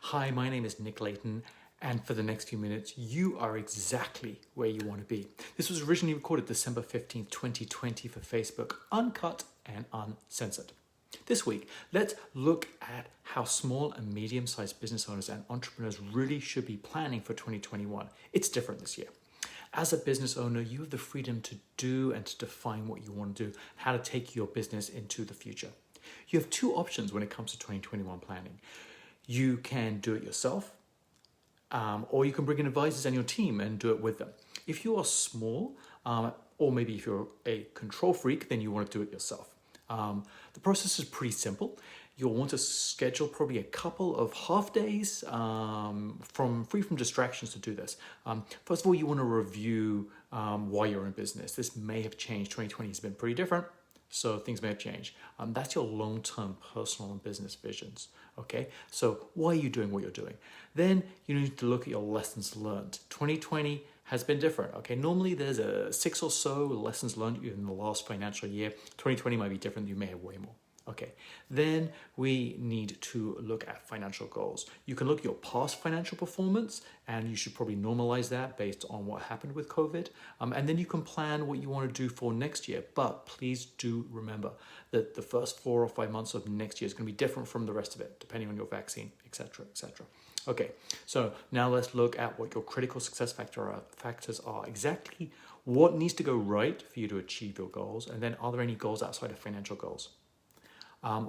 Hi, my name is Nick Layton, and for the next few minutes, you are exactly where you want to be. This was originally recorded December 15th, 2020 for Facebook, uncut and uncensored. This week, let's look at how small and medium-sized business owners and entrepreneurs really should be planning for 2021. It's different this year. As a business owner, you have the freedom to do and to define what you want to do, how to take your business into the future. You have two options when it comes to 2021 planning. You can do it yourself, or you can bring in advisors and your team and do it with them. If you are small, or maybe if you're a control freak, then you want to do it yourself. The process is pretty simple. You'll want to schedule probably a couple of half days free from distractions to do this. First of all, you want to review why you're in business. This may have changed. 2020 has been pretty different, so things may have changed. That's your long-term personal and business visions. Okay, so why are you doing what you're doing? Then you need to look at your lessons learned. 2020 has been different. Okay, normally there's 6 or so lessons learned in the last financial year. 2020 might be different. You may have way more. Okay, then we need to look at financial goals. You can look at your past financial performance, and you should probably normalize that based on what happened with COVID. And then you can plan what you want to do for next year. But please do remember that the first 4 or 5 months of next year is going to be different from the rest of it, depending on your vaccine, etc., etc. Okay, so now let's look at what your critical success factors are. Exactly what needs to go right for you to achieve your goals, and then are there any goals outside of financial goals?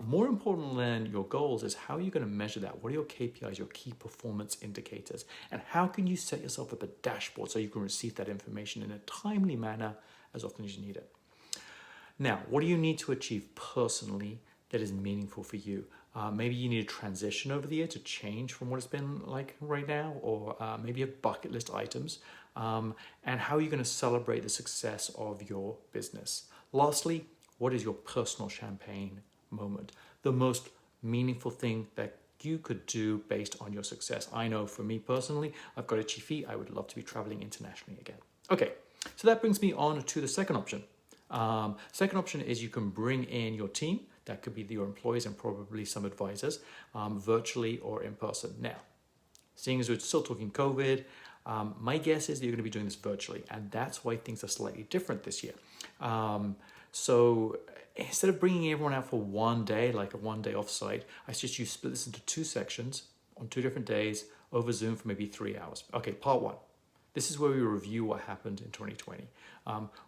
More important than your goals is how you're going to measure that. What are your KPIs, your key performance indicators? And how can you set yourself up a dashboard so you can receive that information in a timely manner as often as you need it? Now, what do you need to achieve personally that is meaningful for you? Maybe you need a transition over the year to change from what it's been like right now, or maybe a bucket list items. And how are you going to celebrate the success of your business? Lastly, what is your personal champagne moment, the most meaningful thing that you could do based on your success? I know for me personally, I've got itchy feet. I would love to be traveling internationally again. Okay, so that brings me on to the second option. Second option is you can bring in your team. That could be your employees and probably some advisors, virtually or in person. Now, seeing as we're still talking COVID, my guess is that you're going to be doing this virtually, and that's why things are slightly different this year. So instead of bringing everyone out for one day, like a one-day offsite, I suggest you split this into 2 sections on 2 different days over Zoom for maybe 3 hours. Okay, part 1. This is where we review what happened in 2020.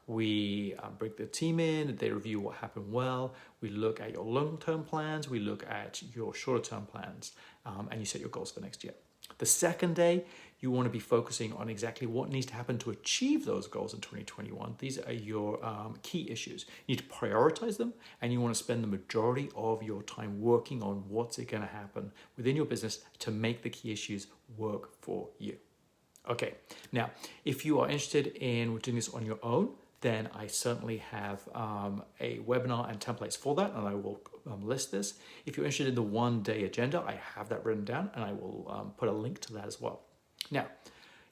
We bring the team in, they review what happened well, we look at your long-term plans, we look at your shorter-term plans, and you set your goals for next year. The second day, you want to be focusing on exactly what needs to happen to achieve those goals in 2021. These are your key issues. You need to prioritize them, and you want to spend the majority of your time working on what's going to happen within your business to make the key issues work for you. Okay, now, if you are interested in doing this on your own, then I certainly have a webinar and templates for that, and I will list this. If you're interested in the one-day agenda, I have that written down, and I will put a link to that as well. Now,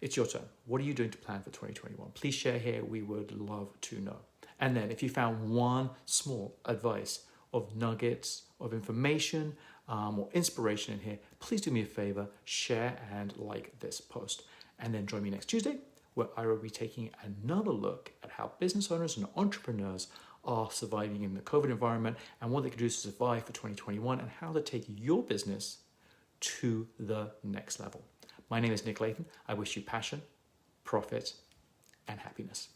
it's your turn. What are you doing to plan for 2021? Please share here. We would love to know. And then if you found one small advice of nuggets of information or inspiration in here, please do me a favor, share and like this post. And then join me next Tuesday, where I will be taking another look at how business owners and entrepreneurs are surviving in the COVID environment and what they can do to survive for 2021 and how to take your business to the next level. My name is Nick Layton. I wish you passion, profit, and happiness.